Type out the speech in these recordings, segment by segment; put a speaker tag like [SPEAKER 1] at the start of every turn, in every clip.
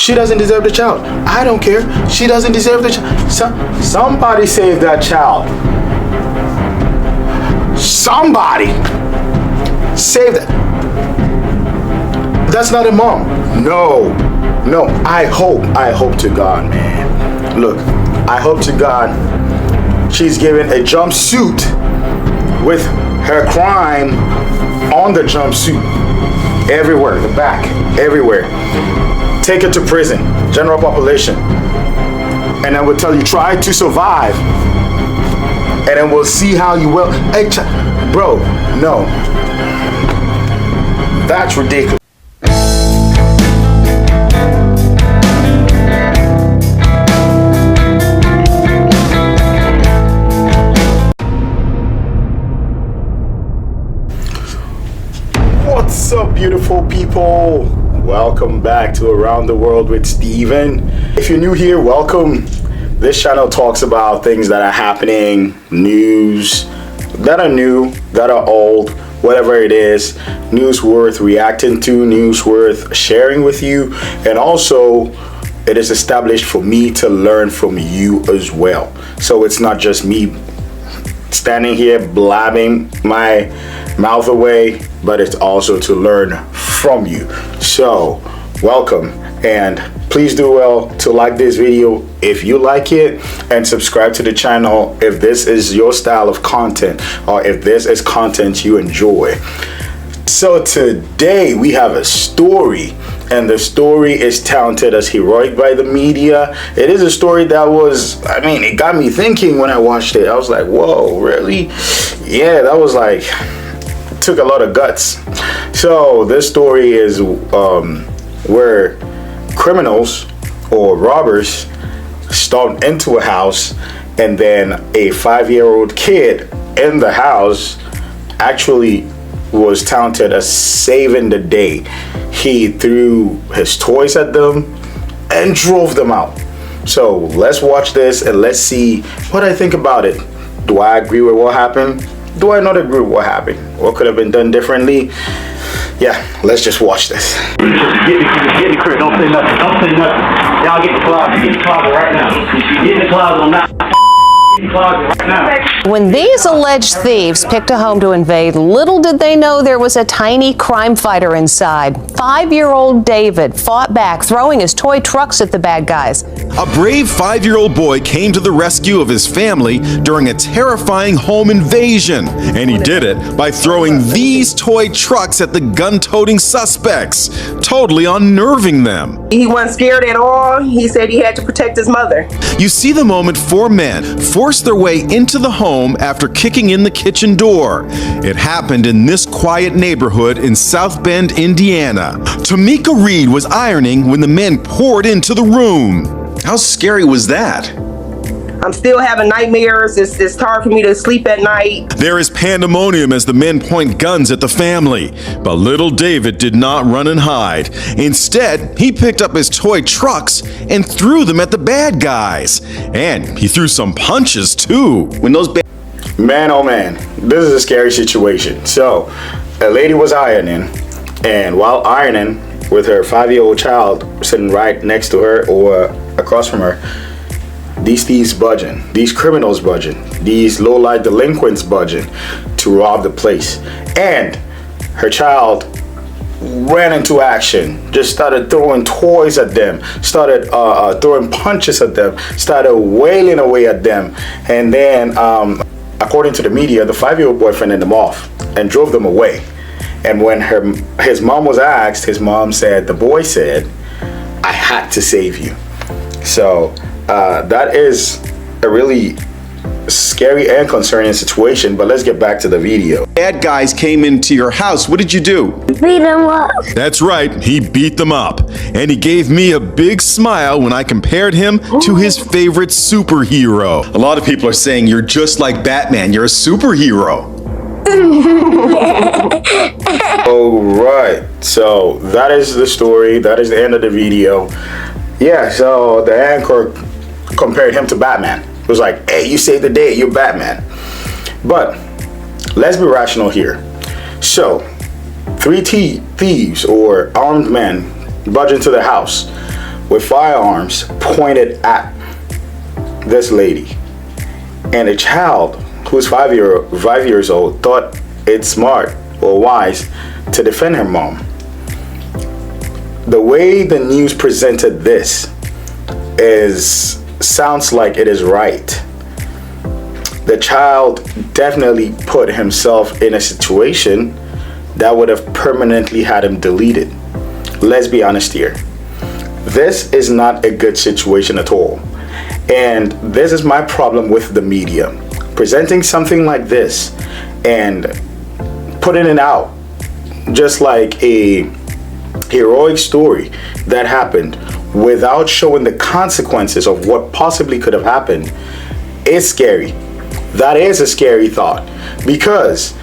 [SPEAKER 1] She doesn't deserve the child. I don't care. She doesn't deserve the child. Somebody save that child. Somebody save that. That's not a mom. No. I hope to God, man. Look, I hope to God she's given a jumpsuit with her crime on the jumpsuit. Everywhere, the back, everywhere. Take it to prison, general population. And then we'll tell you, try to survive. And then we'll see how you will. Hey, bro, no. That's ridiculous. What's up, beautiful people? Welcome back to Around the World with Steven. If you're new here, welcome. This channel talks about things that are happening, news that are new, that are old, whatever it is, news worth reacting to, news worth sharing with you, and also it is established for me to learn from you as well. So it's not just me standing here blabbing my mouth away, but it's also to learn from you. So welcome, and please do well to like this video if you like it, and subscribe to the channel if this is your style of content, or if this is content you enjoy. So today we have a story, and the story is touted as heroic by the media. It is a story that was, it got me thinking when I watched it. I was like, whoa, really? Yeah, that was like, took a lot of guts. So this story is where criminals or robbers stormed into a house, and then a 5-year-old kid in the house actually was touted as saving the day. He threw his toys at them and drove them out. So let's watch this and let's see what I think about it. Do I agree with what happened? Do I not agree with what happened? What could have been done differently? Yeah, let's just watch this.
[SPEAKER 2] Get in the crib, don't say nothing, Y'all get the closet right now. Get in the closet on that.
[SPEAKER 3] When these alleged thieves picked a home to invade, little did they know there was a tiny crime fighter inside. 5-year-old David fought back, throwing his toy trucks at the bad guys.
[SPEAKER 4] A brave 5-year-old boy came to the rescue of his family during a terrifying home invasion, and he did it by throwing these toy trucks at the gun-toting suspects, totally unnerving them.
[SPEAKER 5] He wasn't scared at all. He said he had to protect his mother.
[SPEAKER 4] You see the moment 4 men forced their way into the home after kicking in the kitchen door. It happened in this quiet neighborhood in South Bend, Indiana. Tamika Reed was ironing when the men poured into the room. How scary was that?
[SPEAKER 5] I'm still having nightmares. It's hard for me to sleep at night.
[SPEAKER 4] There is pandemonium as the men point guns at the family. But little David did not run and hide. Instead, he picked up his toy trucks and threw them at the bad guys. And he threw some punches too. When those
[SPEAKER 1] Man, oh man, this is a scary situation. So a lady was ironing, and while ironing with her 5-year-old child sitting right next to her or across from her, these thieves budging, these criminals budging, these low-life delinquents budging to rob the place. And her child ran into action, just started throwing toys at them, started throwing punches at them, started wailing away at them. And then, according to the media, the 5-year-old boy fended them off and drove them away. And when his mom was asked, his mom said, the boy said, "I had to save you." So that is a really scary and concerning situation, but let's get back to the video.
[SPEAKER 4] bad guys came into your house, what did you do?
[SPEAKER 6] Beat them up.
[SPEAKER 4] That's right, he beat them up. And he gave me a big smile when I compared him to his favorite superhero. A lot of people are saying you're just like Batman, you're a superhero.
[SPEAKER 1] Alright, so that is the story, that is the end of the video. Yeah, so the anchor compared him to Batman. It was like, hey, you saved the day, you're Batman. But let's be rational here. So 3 thieves or armed men budge into the house. with firearms pointed at this lady. And a child who's 5 years old thought it's smart or wise to defend her mom. The way the news presented this sounds like it is right. The child definitely put himself in a situation that would have permanently had him deleted. Let's be honest here. This is not a good situation at all. And this is my problem with the media. Presenting something like this and putting it out just like a heroic story that happened without showing the consequences of what possibly could have happened is scary. That is a scary thought, because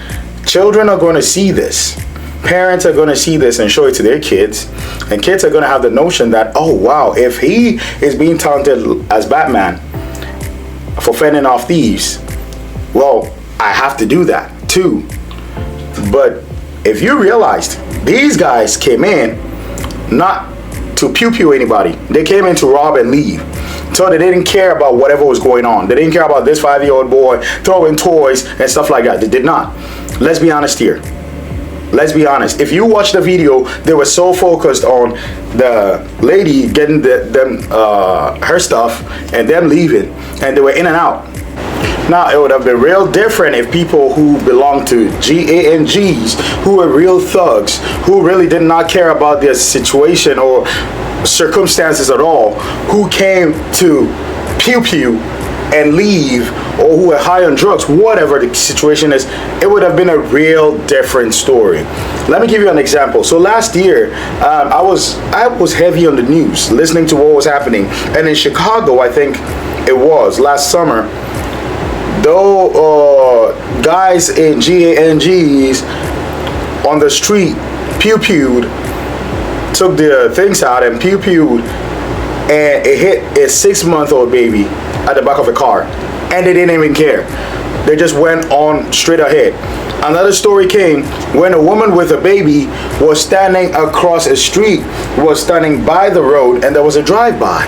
[SPEAKER 1] children are going to see this. Parents are going to see this and show it to their kids, and kids are going to have the notion that, oh wow, if he is being taunted as Batman for fending off thieves, well, I have to do that too. But if you realized these guys came in not to pew anybody, they came in to rob and leave. So they didn't care about whatever was going on. They didn't care about this 5-year-old boy throwing toys and stuff like that. They did not. Let's be honest here. Let's be honest. If you watch the video, they were so focused on the lady getting her stuff and them leaving, and they were in and out. Now, it would have been real different if people who belong to GANGs, who were real thugs, who really did not care about their situation or circumstances at all, who came to pew and leave, or who were high on drugs, whatever the situation is, it would have been a real different story. Let me give you an example. So last year, I was heavy on the news, listening to what was happening. And in Chicago, I think it was last summer, though guys in GANGs on the street pew-pewed, took their things out and pew-pewed, and it hit a 6-month-old baby at the back of a car, and they didn't even care. They just went on straight ahead. Another story came when a woman with a baby was standing across a street, was standing by the road, and there was a drive-by,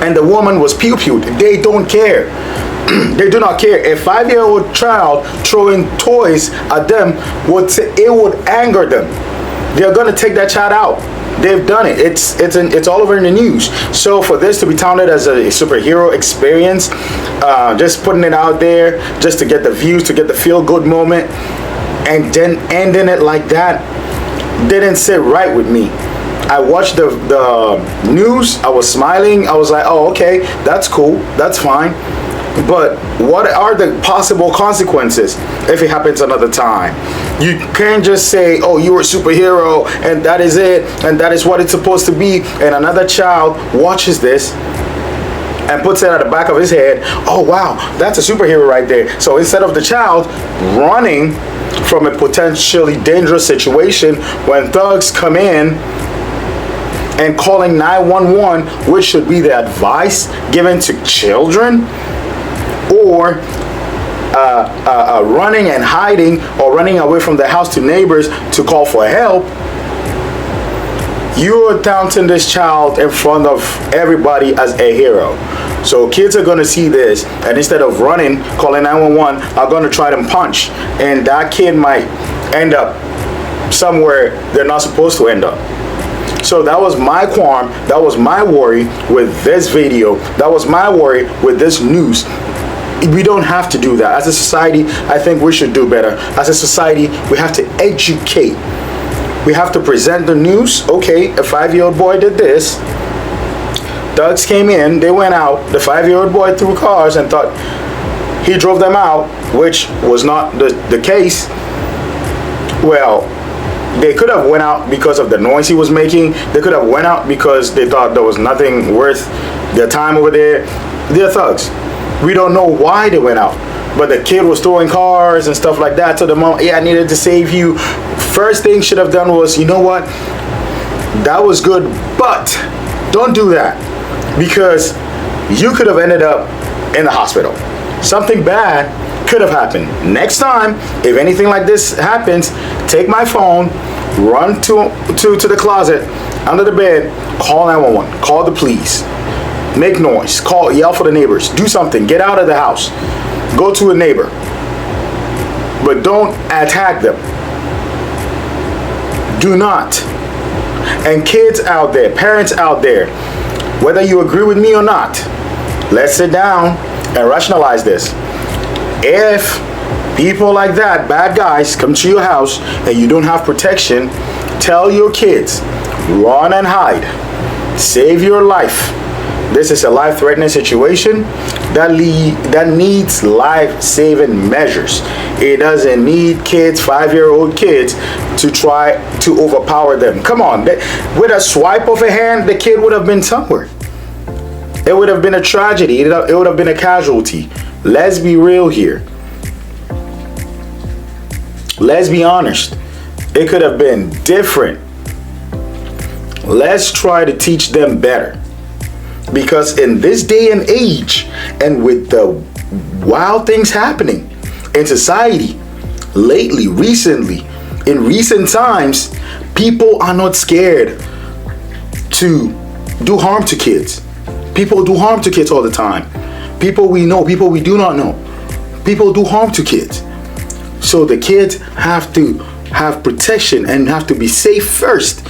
[SPEAKER 1] and the woman was pew-pewed. They don't care. They do not care. A 5-year-old child throwing toys at them it would anger them. They're gonna take that child out. They've done it. It's all over in the news. So for this to be touted as a superhero experience, just putting it out there just to get the views, to get the feel-good moment, and then ending it like that, didn't sit right with me. I watched the news. I was smiling. I was like, oh, okay, that's cool. That's fine. But what are the possible consequences if it happens another time? You can't just say, oh, you're a superhero and that is it and that is what it's supposed to be, and another child watches this and puts it at the back of his head, oh wow, that's a superhero right there. So instead of the child running from a potentially dangerous situation when thugs come in and calling 911, which should be the advice given to children, or running and hiding or running away from the house to neighbors to call for help, you're touting this child in front of everybody as a hero. So kids are going to see this, and instead of running, calling 911, are going to try to punch, and that kid might end up somewhere they're not supposed to end up. So that was my qualm, that was my worry with this video, that was my worry with this news. We don't have to do that. As a society, I think we should do better. As a society, we have to educate. We have to present the news. Okay, a 5-year-old boy did this. Thugs came in, they went out. The 5-year-old boy threw cars and thought he drove them out, which was not the case. Well, they could have went out because of the noise he was making. They could have went out because they thought there was nothing worth their time over there. They're thugs. We don't know why they went out, but the kid was throwing cars and stuff like that. So the mom, yeah, I needed to save you. First thing should have done was, you know what? That was good, but don't do that, because you could have ended up in the hospital. Something bad could have happened. Next time, if anything like this happens, take my phone, run to the closet, under the bed, call 911, call the police, make noise, yell for the neighbors, do something, get out of the house, go to a neighbor, but don't attack them. Do not. And kids out there, parents out there, whether you agree with me or not, let's sit down and rationalize this. If people like that, bad guys, come to your house and you don't have protection, tell your kids, run and hide. Save your life. This is a life-threatening situation that needs life-saving measures. It doesn't need kids, 5-year-old kids, to try to overpower them. Come on, with a swipe of a hand, the kid would have been somewhere. It would have been a tragedy. It would have been a casualty. Let's be real here. Let's be honest. It could have been different. Let's try to teach them better. Because in this day and age, and with the wild things happening in society lately, recently, in recent times, people are not scared to do harm to kids. People do harm to kids all the time. People we know, people we do not know. People do harm to kids. So the kids have to have protection and have to be safe first.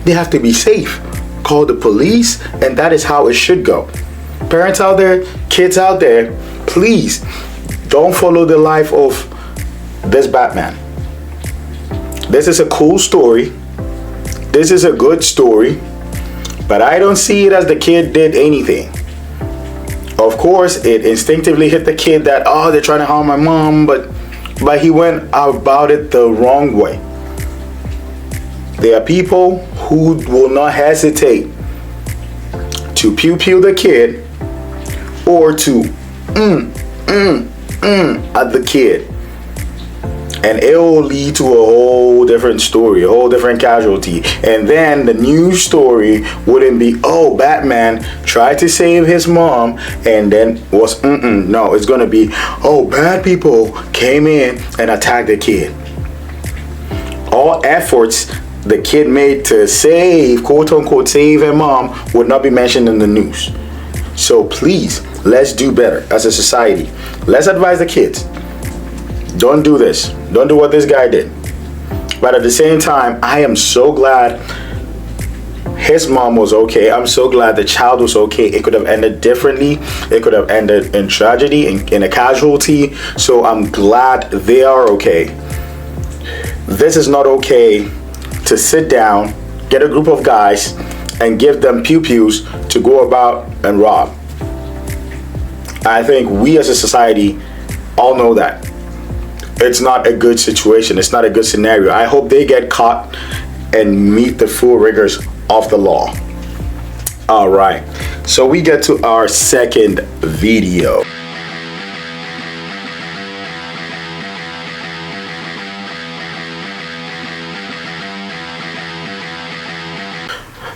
[SPEAKER 1] They have to be safe. Call the police, and that is how it should go. Parents out there, kids out there, please don't follow the life of this Batman. This is a cool story. This is a good story, but I don't see it as the kid did anything. Of course, it instinctively hit the kid that, oh, they're trying to harm my mom, but he went about it the wrong way. There are people who will not hesitate to pew the kid or to at the kid. And it will lead to a whole different story, a whole different casualty. And then the news story wouldn't be, oh, Batman tried to save his mom and then was, no, it's going to be, oh, bad people came in and attacked the kid. All efforts the kid made to save, quote unquote, save her mom would not be mentioned in the news. So please, let's do better as a society. Let's advise the kids. Don't do this. Don't do what this guy did. But at the same time, I am so glad his mom was okay. I'm so glad the child was okay. It could have ended differently. It could have ended in tragedy, in a casualty. So I'm glad they are okay. This is not okay to sit down, get a group of guys, and give them pew-pews to go about and rob. I think we as a society all know that. It's not a good situation. It's not a good scenario. I hope they get caught and meet the full rigors of the law. All right, so we get to our second video.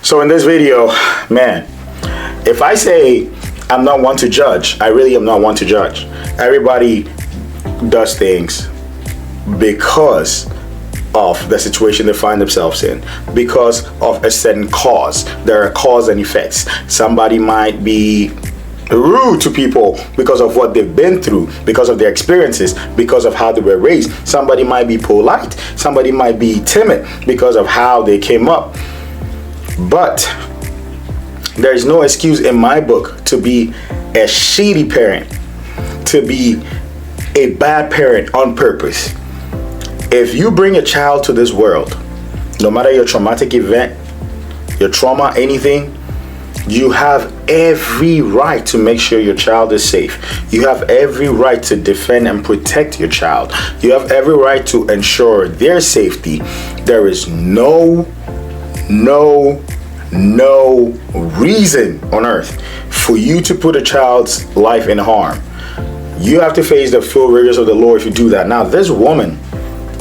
[SPEAKER 1] So in this video, man, if I say I'm not one to judge, I really am not one to judge. Everybody does things because of the situation they find themselves in, because of a certain cause. There are cause and effects. Somebody might be rude to people because of what they've been through, because of their experiences, because of how they were raised. Somebody might be polite. Somebody might be timid because of how they came up. But there is no excuse in my book to be a shitty parent, to be a bad parent on purpose. If you bring a child to this world, no matter your traumatic event, your trauma, anything, you have every right to make sure your child is safe. You have every right to defend and protect your child. You have every right to ensure their safety. There is no reason on earth for you to put a child's life in harm. You have to face the full rigors of the law if you do that. Now, this woman,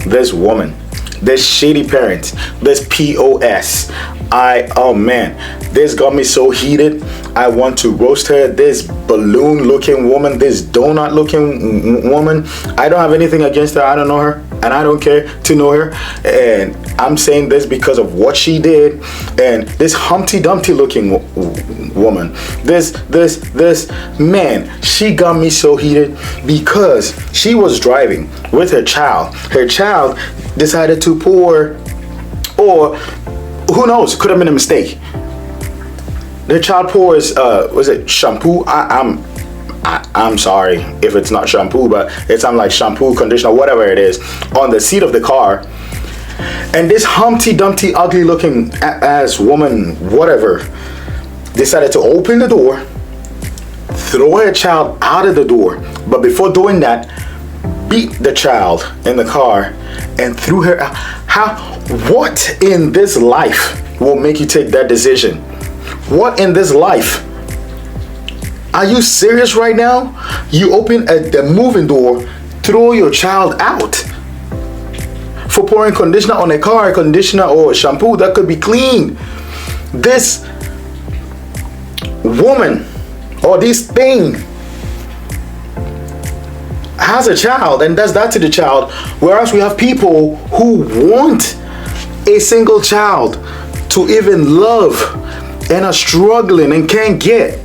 [SPEAKER 1] this shady parent, this POS, oh man, this got me so heated. I want to roast her. This balloon looking woman, this donut looking woman, I don't have anything against her. I don't know her. and I don't care to know her. And I'm saying this because of what she did. And this Humpty Dumpty looking woman, this man, she got me so heated because she was driving with her child. Her child decided to pour, or who knows, could have been a mistake. The child pours, was it shampoo? I'm sorry if it's not shampoo, but it sounds like shampoo, conditioner, whatever it is, on the seat of the car. And this Humpty Dumpty, ugly looking ass woman, whatever, decided to open the door, throw her child out of the door. But before doing that, beat the child in the car and threw her out. What in this life will make you take that decision? What in this life? Are you serious right now? You open the moving door, throw your child out for pouring conditioner on a car, conditioner or shampoo that could be clean. This woman or this thing has a child and does that to the child, whereas we have people who want a single child to even love and are struggling and can't get.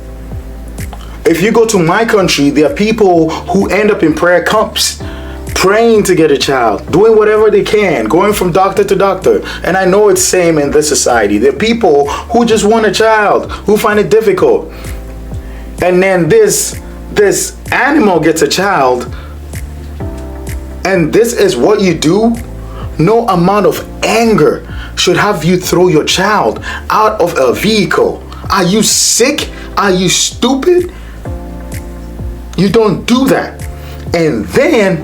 [SPEAKER 1] If you go to my country, there are people who end up in prayer camps, praying to get a child, doing whatever they can, going from doctor to doctor. And I know it's same in this society. There are people who just want a child, who find it difficult. And then this animal gets a child, and this is what you do? No amount of anger should have you throw your child out of a vehicle. Are you sick? Are you stupid? You don't do that. And then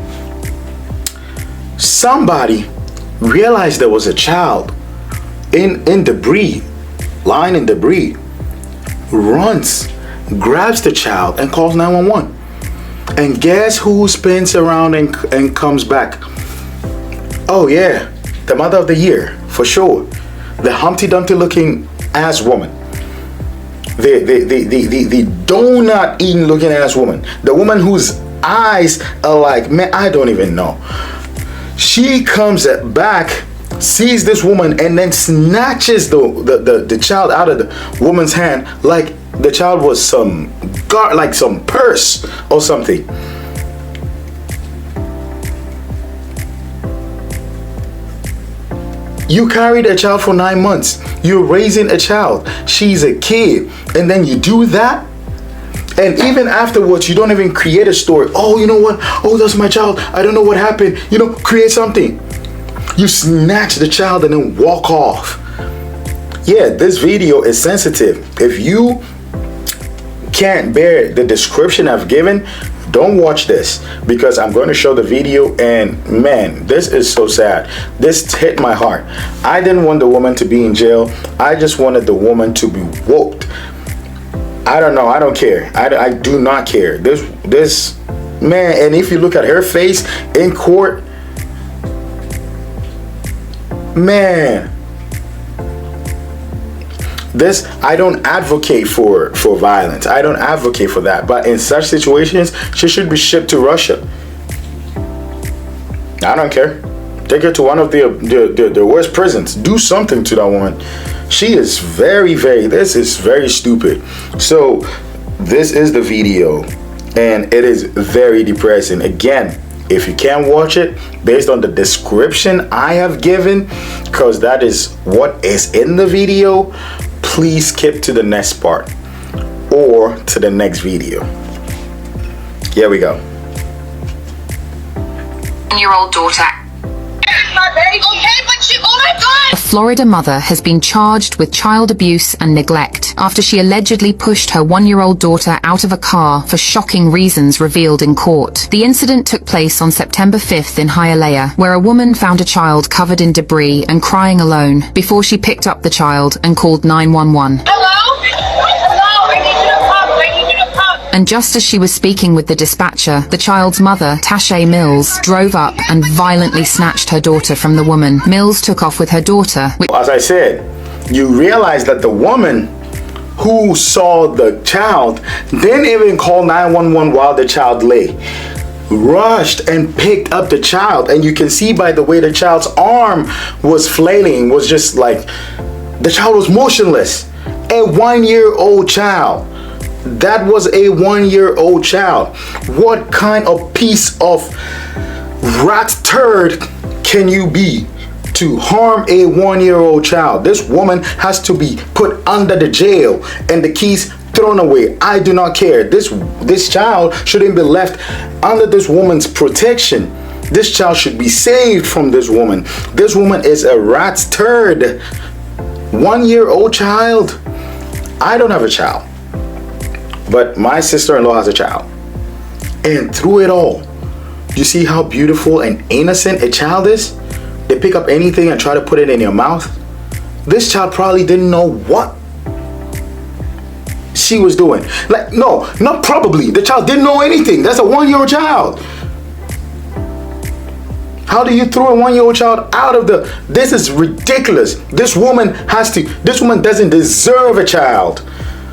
[SPEAKER 1] somebody realized there was a child in debris, lying in debris, runs, grabs the child and calls 911. And guess who spins around and comes back? Oh yeah, the mother of the year, for sure. The Humpty Dumpty looking ass woman. The donut eating looking ass woman. The woman whose eyes are like, man, I don't even know. She comes back, sees this woman, and then snatches the child out of the woman's hand like the child was some purse or something. You carried a child for 9 months. You're raising a child. She's a kid. And then you do that? And even afterwards, you don't even create a story. Oh, you know what? Oh, that's my child. I don't know what happened. You know, create something. You snatch the child and then walk off. Yeah, this video is sensitive. If you can't bear the description I've given, don't watch this, because I'm going to show the video, and man, this is so sad. This hit my heart. I didn't want the woman to be in jail. I just wanted the woman to be whooped. I don't know. I don't care. I do not care. This man, and if you look at her face in court, man, this, I don't advocate for violence. I don't advocate for that. But in such situations, she should be shipped to Russia. I don't care. Take her to one of the worst prisons. Do something to that woman. She is this is very stupid. So this is the video, and it is very depressing. Again, if you can't watch it based on the description I have given, because that is what is in the video, please skip to the next part or to the next video. Here we go.
[SPEAKER 6] 10-year-old daughter.
[SPEAKER 7] My baby. Okay, but you, oh my God!
[SPEAKER 6] A Florida mother has been charged with child abuse and neglect after she allegedly pushed her 1-year-old daughter out of a car for shocking reasons revealed in court. The incident took place on September 5th in Hialeah, where a woman found a child covered in debris and crying alone before she picked up the child and called 911.
[SPEAKER 7] Hello? Hello, I need you to come. I need you to come.
[SPEAKER 6] And just as she was speaking with the dispatcher, the child's mother, Tashay Mills, drove up and violently snatched her daughter from the woman. Mills took off with her daughter.
[SPEAKER 1] As I said, you realize that the woman who saw the child didn't even call 911 while the child lay. rushed and picked up the child, and you can see by the way the child's arm was flailing, was just like the child was motionless. A 1-year-old child. That was a 1-year-old child. What kind of piece of rat turd can you be to harm a 1-year-old child? This woman has to be put under the jail and the keys thrown away. I do not care. This child shouldn't be left under this woman's protection. This child should be saved from this woman. This woman is a rat's turd. 1-year-old child. I don't have a child, but my sister-in-law has a child. And through it all, you see how beautiful and innocent a child is? They pick up anything and try to put it in your mouth. This child probably didn't know what she was doing. Like, no, not probably. The child didn't know anything. That's a 1-year-old child. How do you throw a 1-year-old child out of the... This is ridiculous. This woman doesn't deserve a child.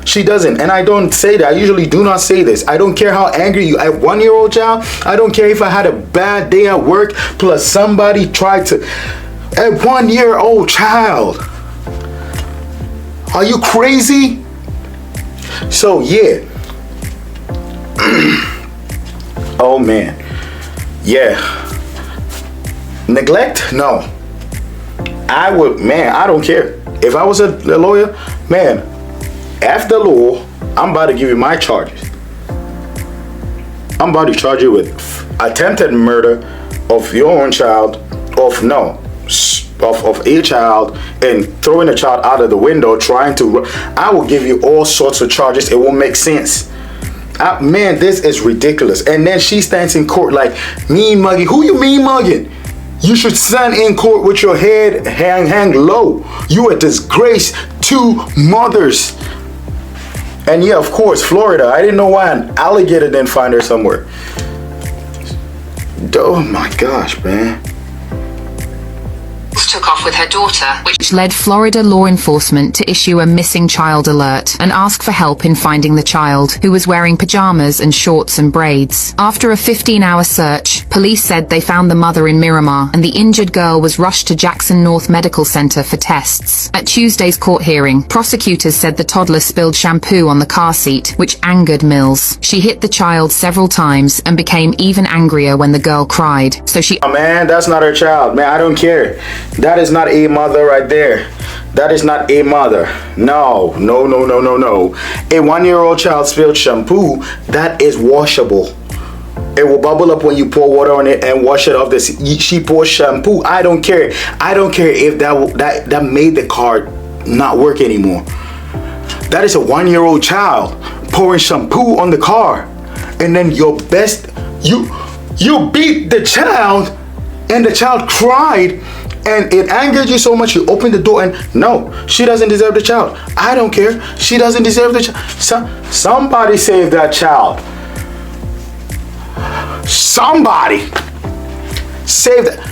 [SPEAKER 1] She doesn't. And I don't say that. I usually do not say this. I don't care how angry you... A 1-year-old child, I don't care if I had a bad day at work, plus somebody tried to... A 1-year-old child. Are you crazy? So, yeah. Oh, man. Yeah. Neglect? No. I would, man, I don't care. If I was a lawyer, man, F the law, I'm about to give you my charges. I'm about to charge you with attempted murder of your own child, of a child, and throwing a child out of the window, trying to, I will give you all sorts of charges. It won't make sense. Man, this is ridiculous. And then she stands in court like, mean mugging. Who you mean mugging? You should stand in court with your head hang low. You are a disgrace to mothers. And yeah, of course, Florida. I didn't know why an alligator didn't find her somewhere. Oh my gosh, man.
[SPEAKER 6] Took off with her daughter, which led Florida law enforcement to issue a missing child alert and ask for help in finding the child, who was wearing pajamas and shorts and braids. After a 15-hour search, police said they found the mother in Miramar, and the injured girl was rushed to Jackson North Medical Center for tests. At Tuesday's court hearing, prosecutors said the toddler spilled shampoo on the car seat, which angered Mills. She hit the child several times and became even angrier when the girl cried. So she...
[SPEAKER 1] Oh, man, that's not her child. Man, I don't care. That is not a mother right there. That is not a mother. No. A 1-year-old child spilled shampoo. That is washable. It will bubble up when you pour water on it and wash it off. She pours shampoo. I don't care. I don't care if that made the car not work anymore. That is a 1-year-old child pouring shampoo on the car. And then you beat the child, and the child cried. And it angered you so much, you opened the door, and no, she doesn't deserve the child. I don't care. She doesn't deserve the child. Somebody save that child. Somebody save that.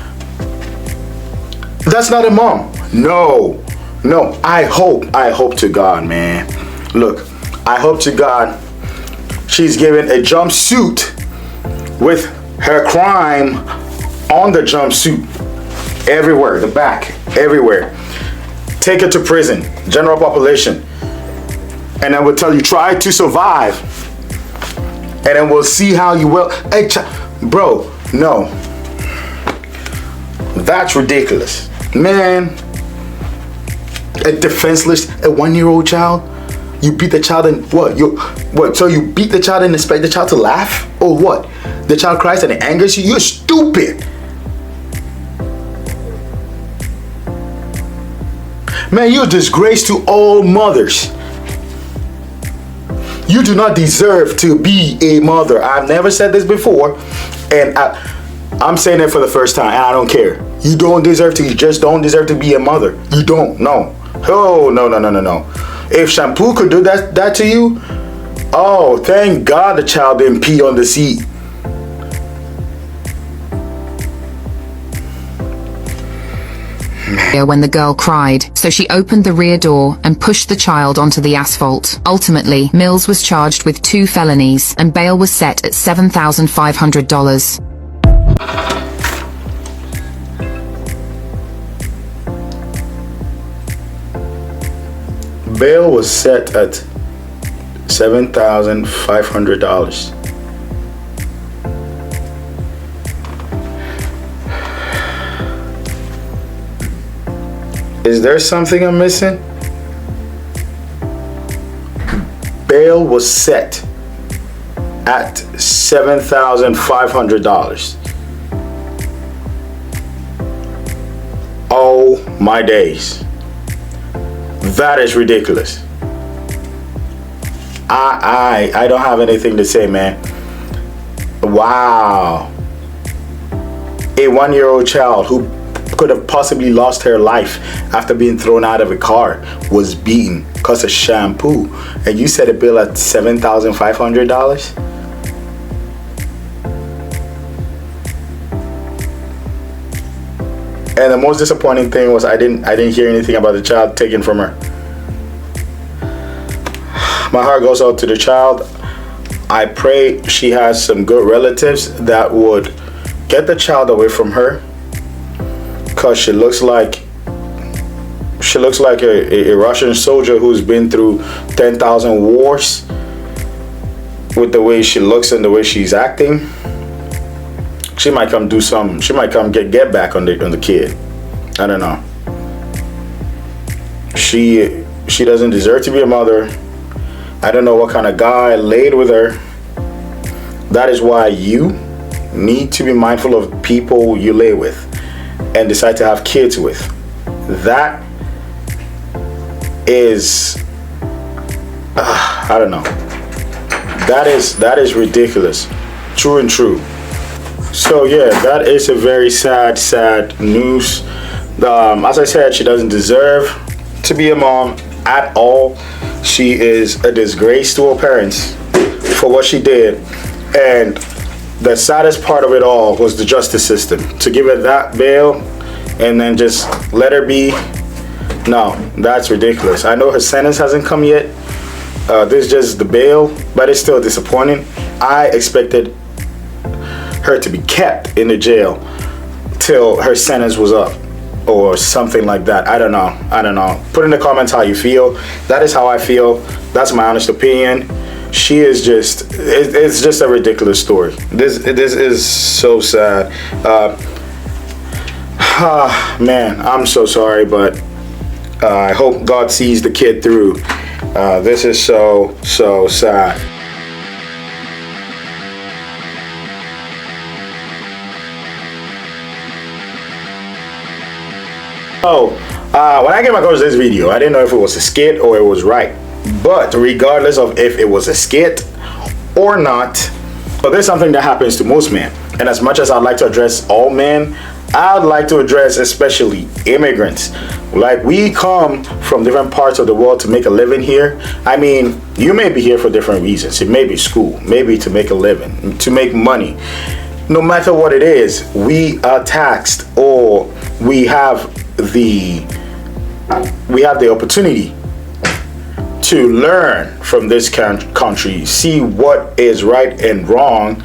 [SPEAKER 1] That's not a mom. No. I hope to God, man. Look, I hope to God she's given a jumpsuit with her crime on the jumpsuit. Everywhere, the back, everywhere. Take it to prison, general population. And then we'll tell you, try to survive. And then we'll see how you will. Hey, bro, no. That's ridiculous. Man, a defenseless, a 1-year-old child. You beat the child and what? So you beat the child and expect the child to laugh? Or what? The child cries and it angers you? You're stupid. Man, you're a disgrace to all mothers. You do not deserve to be a mother. I've never said this before, and I'm saying it for the first time, and I don't care. You don't deserve to. You just don't deserve to be a mother. You don't. No. Oh, no. If shampoo could do that to you, oh, thank God the child didn't pee on the seat. Man.
[SPEAKER 6] when the girl cried, so she opened the rear door and pushed the child onto the asphalt. Ultimately, Mills was charged with 2 felonies, and bail was set at $7,500.
[SPEAKER 1] Bail was set at $7,500. Is there something I'm missing? Bail was set at $7,500. Oh my days. That is ridiculous. I don't have anything to say, man. Wow. A 1-year-old child who could have possibly lost her life after being thrown out of a car was beaten because of shampoo, and you set a bill at $7,500. And the most disappointing thing was I didn't hear anything about the child taken from her. My heart goes out to the child. I pray she has some good relatives that would get the child away from her, because she looks like a Russian soldier who's been through 10,000 wars with the way she looks and the way she's acting. She might come do something. She might come get back on the kid. I don't know. She doesn't deserve to be a mother. I don't know what kind of guy laid with her. That is why you need to be mindful of people you lay with and decide to have kids with. That is I don't know. That is ridiculous. True and true. So yeah, that is a very sad news. As I said, she doesn't deserve to be a mom at all. She is a disgrace to her parents for what she did. And the saddest part of it all was the justice system. To give her that bail and then just let her be. No, that's ridiculous. I know her sentence hasn't come yet. This is just the bail, but it's still disappointing. I expected her to be kept in the jail till her sentence was up or something like that. I don't know. Put in the comments how you feel. That is how I feel. That's my honest opinion. She is just, it's just a ridiculous story. This is so sad. Man, I'm so sorry, but I hope God sees the kid through. This is so sad. So, when I came across this video, I didn't know if it was a skit or it was right. But regardless of if it was a skit or not, but there's something that happens to most men. And as much as I'd like to address all men, I'd like to address especially immigrants. Like, we come from different parts of the world to make a living here. I mean, you may be here for different reasons. It may be school, maybe to make a living, to make money. No matter what it is, we are taxed, or we have the opportunity to learn from this country, see what is right and wrong,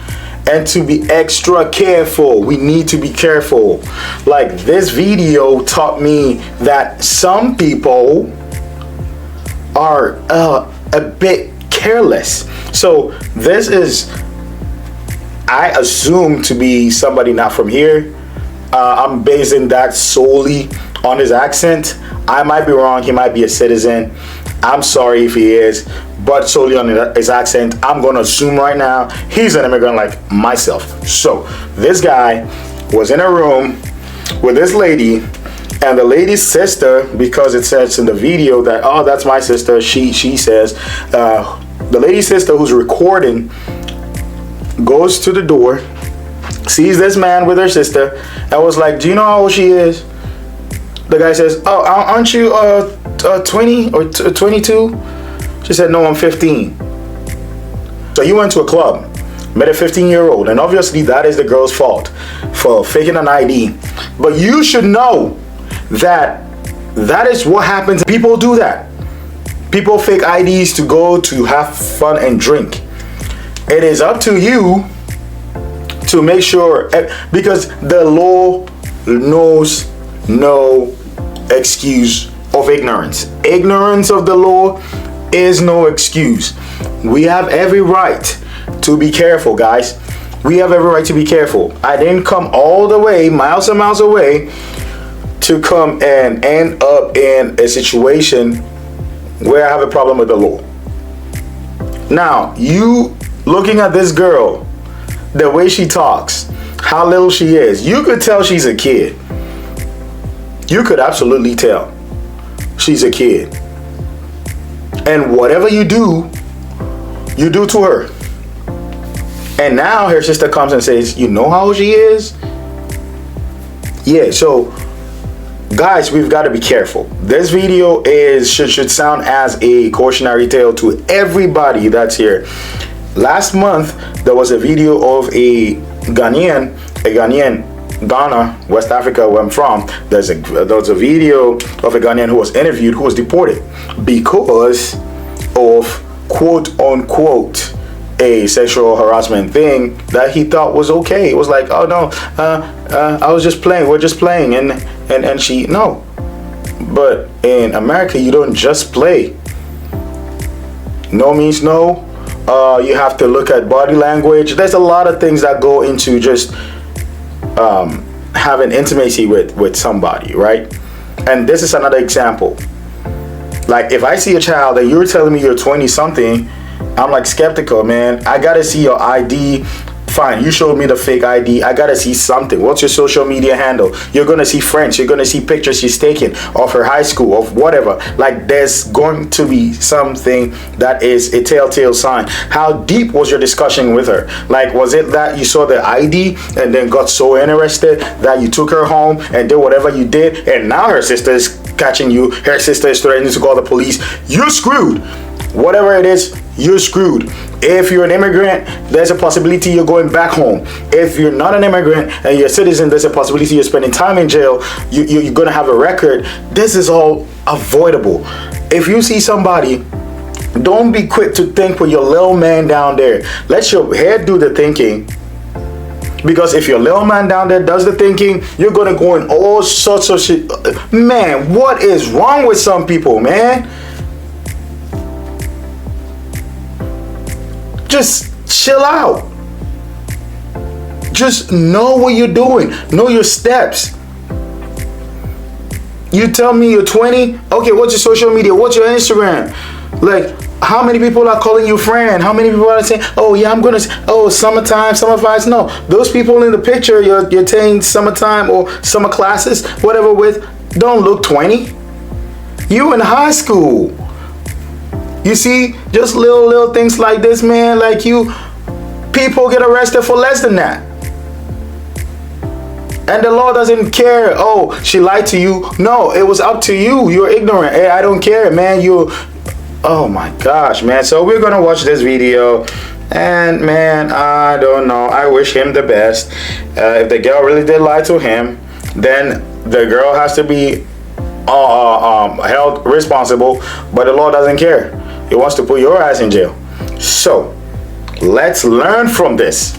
[SPEAKER 1] and to be extra careful. We need to be careful. Like, this video taught me that some people are a bit careless. So this is, I assume, to be somebody not from here. I'm basing that solely on his accent. I might be wrong. He might be a citizen. I'm sorry if he is, but solely on his accent, I'm going to assume right now he's an immigrant like myself. So this guy was in a room with this lady, and the lady's sister, because it says in the video that, oh, that's my sister, she says, the lady's sister who's recording goes to the door, sees this man with her sister, and was like, do you know how old she is? The guy says, oh, aren't you 20 or 22? She said, no, I'm 15. So you went to a club, met a 15-year-old, and obviously that is the girl's fault for faking an ID. But you should know that is what happens. People do that. People fake IDs to go to have fun and drink. It is up to you to make sure, because the law knows no excuse of ignorance. Ignorance of the law is no excuse. We have every right to be careful, guys. We have every right to be careful. I didn't come all the way, miles and miles away, to come and end up in a situation where I have a problem with the law. Now, you looking at this girl, the way she talks, how little she is, you could tell she's a kid. You could absolutely tell she's a kid. And whatever you do to her. And now her sister comes and says, you know how old she is? Yeah, so guys, we've got to be careful. This video should sound as a cautionary tale to everybody that's here. Last month, there was a video of a Ghanaian, Ghana, West Africa, where I'm from. There was a video of a Ghanaian who was interviewed, who was deported because of quote unquote a sexual harassment thing that he thought was okay. It was like, oh no, I was just playing. We're just playing, and she no. But in America, you don't just play. No means no. You have to look at body language. There's a lot of things that go into just having intimacy with somebody, right? And this is another example. Like, if I see a child and you're telling me you're 20 something, I'm like skeptical, man. I gotta see your ID. Fine, you showed me the fake ID. I gotta see something. What's your social media handle? You're gonna see friends. You're gonna see pictures she's taken of her high school, of whatever. Like, there's going to be something that is a telltale sign. How deep was your discussion with her? Like, was it that you saw the ID and then got so interested that you took her home and did whatever you did, and now her sister is catching you, her sister is threatening to call the police? You're screwed. Whatever it is, you're screwed. If you're an immigrant, there's a possibility you're going back home. If you're not an immigrant and you're a citizen, there's a possibility you're spending time in jail. You're gonna have a record. This is all avoidable. If you see somebody, don't be quick to think with your little man down there. Let your head do the thinking. Because if your little man down there does the thinking, you're gonna go in all sorts of shit. Man, what is wrong with some people, man? Just chill out. Just know what you're doing. Know your steps. You tell me you're 20. Okay, what's your social media? What's your Instagram? Like, how many people are calling you friend? How many people are saying, oh yeah, I'm gonna, oh, summertime, summer vibes? No, those people in the picture you're taking summertime or summer classes, whatever with, don't look 20. You in high school. You see, just little things like this, man. Like, people get arrested for less than that. And the law doesn't care. Oh, she lied to you. No, it was up to you. You're ignorant. Hey, I don't care, man. Oh my gosh, man. So we're gonna watch this video. And man, I don't know. I wish him the best. If the girl really did lie to him, then the girl has to be held responsible. But the law doesn't care. He wants to put your ass in jail. So let's learn from this.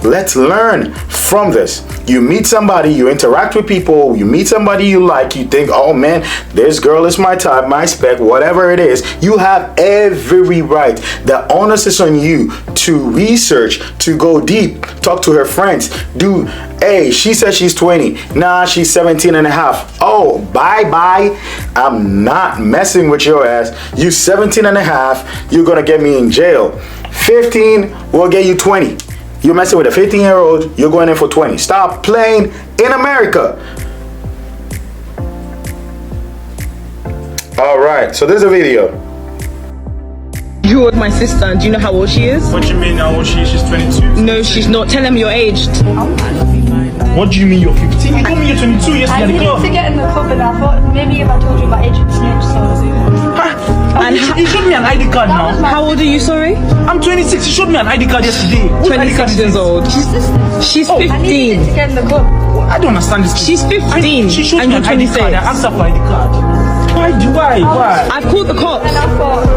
[SPEAKER 1] Let's learn from this. You meet somebody, you interact with people, you meet somebody you like, you think, oh man, this girl is my type, my spec, whatever it is. You have every right. The onus is on you to research, to go deep, talk to her friends. Hey, she says she's 20. Nah, she's 17 and a half. Oh, bye-bye. I'm not messing with your ass. You 17 and a half, you're gonna get me in jail. 15 will get you 20. You're messing with a 15-year-old, you're going in for 20. Stop playing in America. All right, so there's a video.
[SPEAKER 5] You with my sister, and do you know how old she is?
[SPEAKER 8] What do you mean how old she is? She's 22.
[SPEAKER 5] No, she's not. Tell him you're aged.
[SPEAKER 8] What do you mean you're 15? You told me you're 22 yesterday at the club.
[SPEAKER 7] To get in the club, and I thought maybe if I told you my age, you'd snitch. So
[SPEAKER 5] I
[SPEAKER 8] And he showed me an ID card now.
[SPEAKER 9] How old are you, sorry?
[SPEAKER 8] I'm 26. He showed me an ID card yesterday.
[SPEAKER 9] 26 years old. She's 15.
[SPEAKER 8] I don't understand this.
[SPEAKER 9] She's 15.
[SPEAKER 8] She showed
[SPEAKER 9] and
[SPEAKER 8] me
[SPEAKER 9] you're
[SPEAKER 8] an ID
[SPEAKER 9] 26.
[SPEAKER 8] card. I asked her for ID card. Why?
[SPEAKER 9] I've called the cops.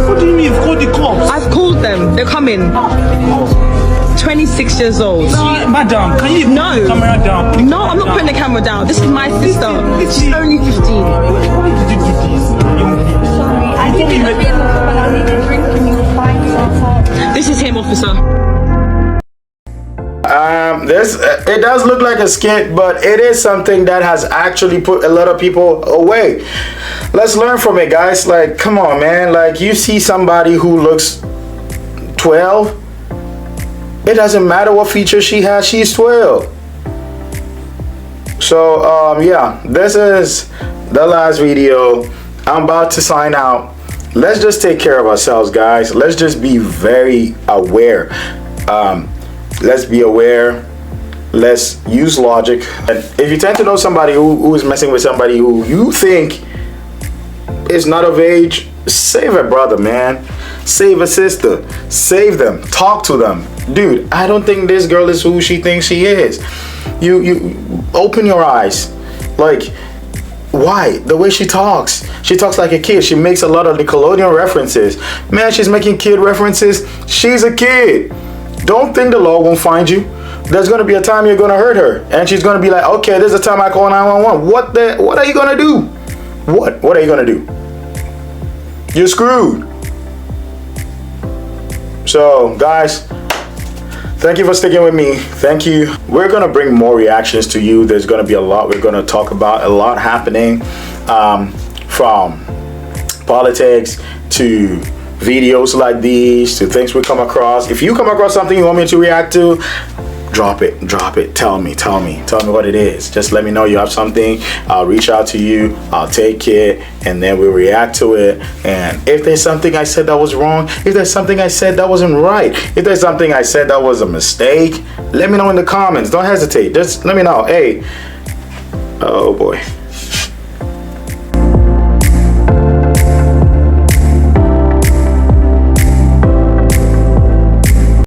[SPEAKER 8] What do you mean you've called the cops?
[SPEAKER 9] I've called them. They're coming. 26 years old.
[SPEAKER 8] Madam, can you put the camera down? Please?
[SPEAKER 9] No, I'm not putting the camera down. This is my sister. She's only 15.
[SPEAKER 8] Why did you do this?
[SPEAKER 7] I didn't feel but I need a drink and you were fine.
[SPEAKER 9] This is him, officer.
[SPEAKER 1] It does look like a skit, but it is something that has actually put a lot of people away. Let's learn from it, guys. Like, come on, man. Like, you see somebody who looks 12, it doesn't matter what feature she has, she's 12. So yeah, this is the last video. I'm about to sign out. Let's just take care of ourselves, guys. Let's just be very aware. Let's be aware. Let's use logic. And if you tend to know somebody who is messing with somebody who you think is not of age, save a brother, man. Save a sister. Save them. Talk to them. Dude, I don't think this girl is who she thinks she is. You open your eyes. Like, why? The way she talks like a kid. She makes a lot of Nickelodeon references. Man, she's making kid references. She's a kid. Don't think the law won't find you. There's gonna be a time you're gonna hurt her, and she's gonna be like, okay, there's a time I call 911. What are you gonna do? What are you gonna do? You're screwed. So, guys, thank you for sticking with me. Thank you. We're gonna bring more reactions to you. There's gonna be a lot we're gonna talk about, a lot happening, from politics to videos like these to things we come across. If you come across something you want me to react to, drop it. Tell me what it is. Just let me know you have something. I'll reach out to you. I'll take it, and then we'll react to it. And if there's something I said that was wrong, if there's something I said that wasn't right, if there's something I said that was a mistake, let me know in the comments. Don't hesitate. Just let me know. Hey, oh boy.